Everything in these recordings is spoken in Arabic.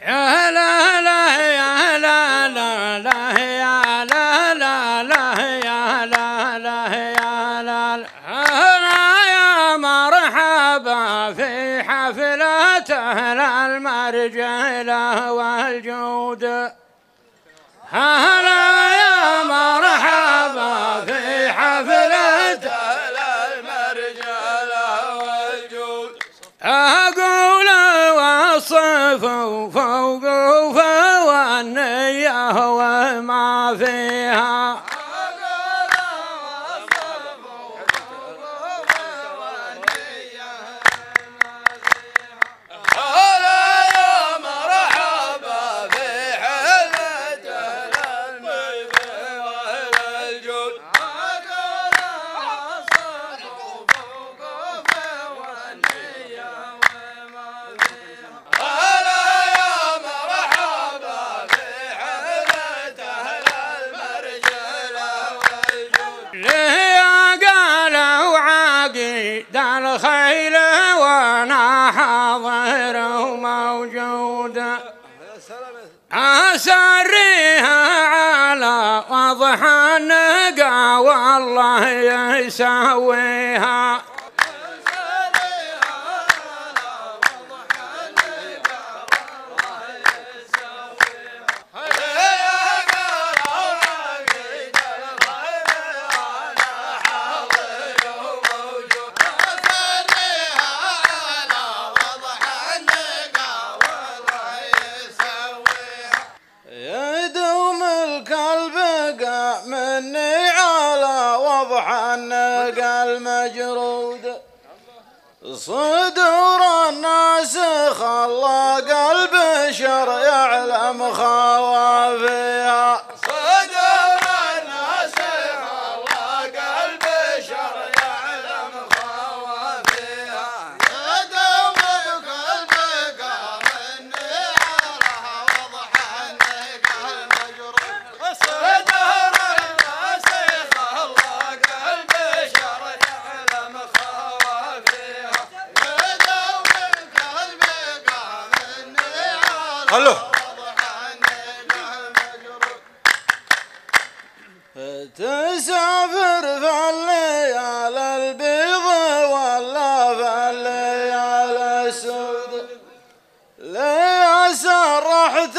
يا لا لا يا لا لا لا يا لا لا لا يا لا لا يا لا أنا يا مرحبا في حفلة أهل المرجلة والجود. هلا يا مرحبا في حفلة أهل المرجلة والجود. أقول والصفو فوق والنية وما فيها. الخيل وانا حاضر وموجود اسريها على وضح النقا والله يسويها. مني على وضح النقا المجرود صدور الناس خلى قلب البشر يعلم خوافيها. صدور الناس خلى قلب البشر يعلم خوافيها. يدوم قلبك مني على وضح النقا المجرود صدور هلو تسافر في الليالي البيض ولا في الليالي السود ليه سرحت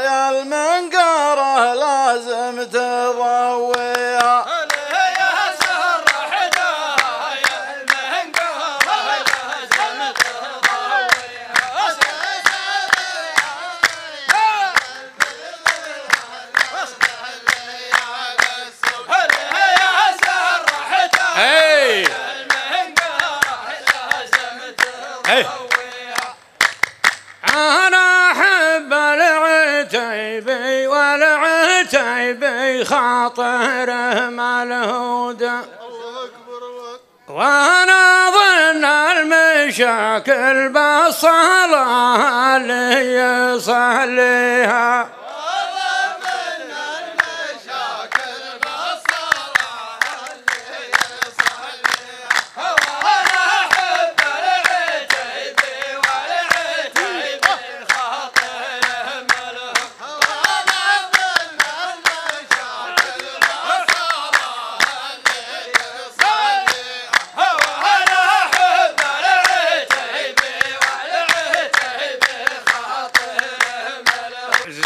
يا المنقره لازم تضويها. أنا أحب العتيبي والعتيبي خاطره ملهود وأنا ظن المشاكل بالصلاة اللي يصليها.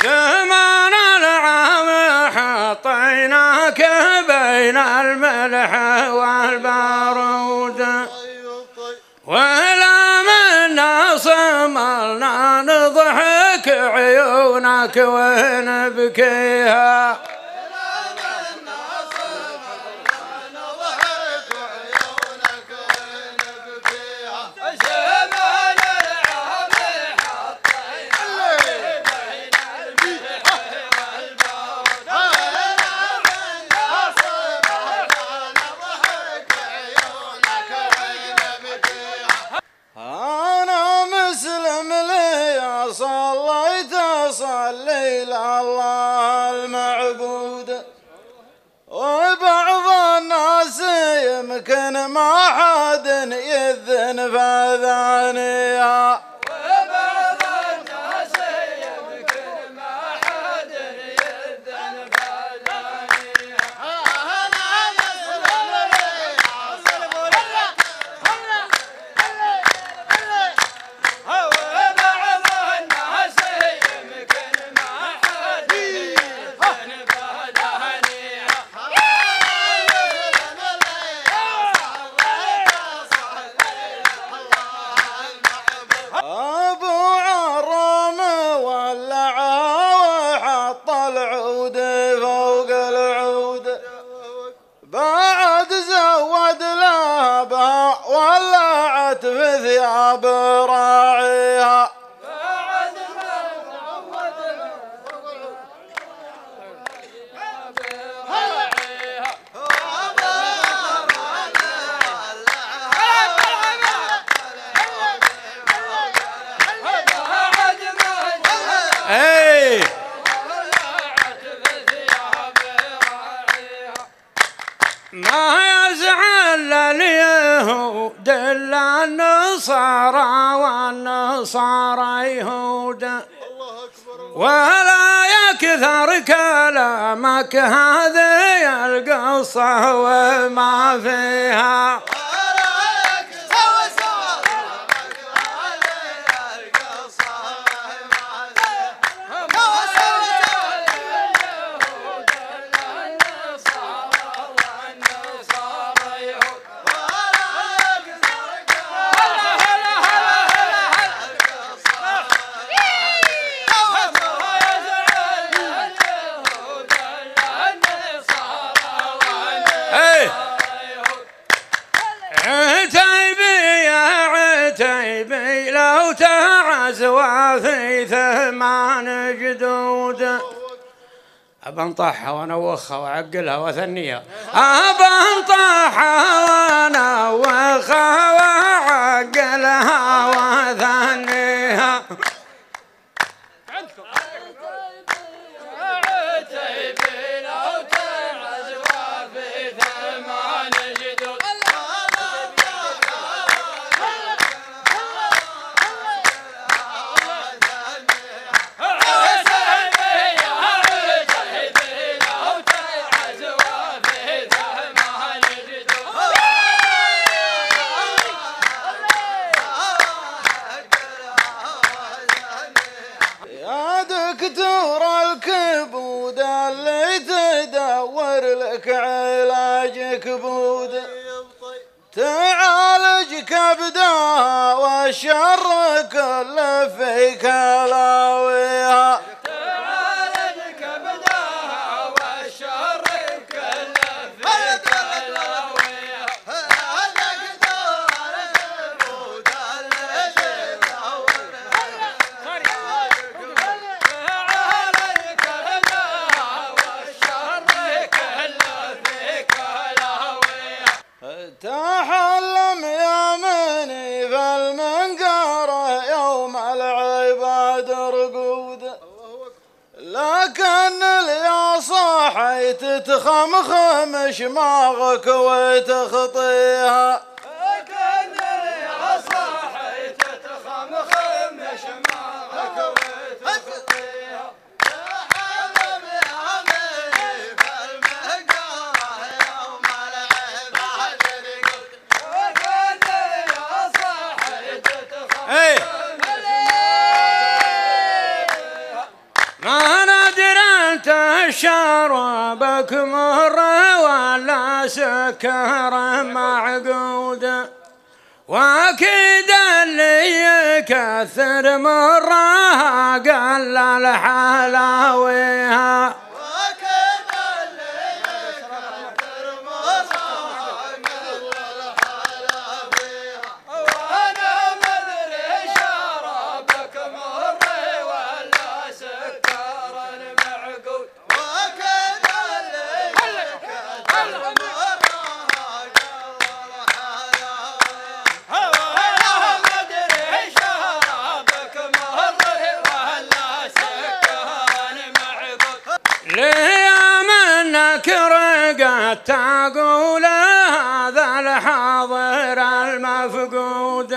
زمان العام حطيناك بين الملح والبارود ولا منا صملنا نضحك عيونك ونبكيها. صلي لله المعبود وبعض الناس يمكن ما حد يذن في ذانيها. وبعض الناس يهود إلا النصارى والنصارى يهود ولا يكثر كلامك هذه القصة وما فيها عتيبي لو تعزوا في 8 جدود أبنطحها وأنوخها وأعقلها وأثنيها أبنطحها وأنوخها وأعقلها وأثنيها دكتور الكبود اللي تدور لك علاج كبود تعالج كبدها والشر كل في كلاويها تعالج كبدها والشر كل في كلاويها دكتور الكبود اللي تدور تحلم يا مني فالمنقارة يوم العباد رقود لكن يا صاحي تتخمخم شماغك وتخطيها لكن يا صاحي تتخمخم شماغك وتخطيها ما ندري انت شرابك مر ولا سكر معقود واكيد اللي يكثر مرها قلل حلاويها ليه منك رقت تقول هذا الحاضر المفقود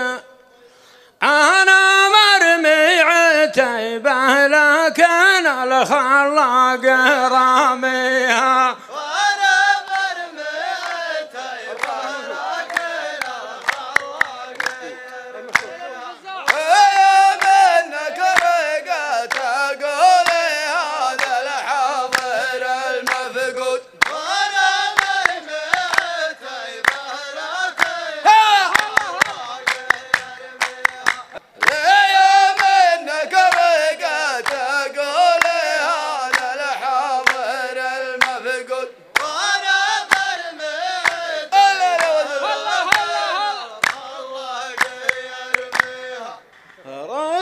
أنا مرمي عتيبه لكن الخلاق راميها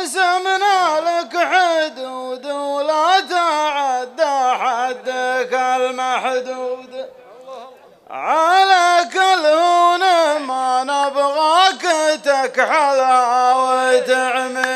رسمنا لك حدود ولا تعدى حدك المحدود على كل هون ما نبغاك تكحلها وتعمي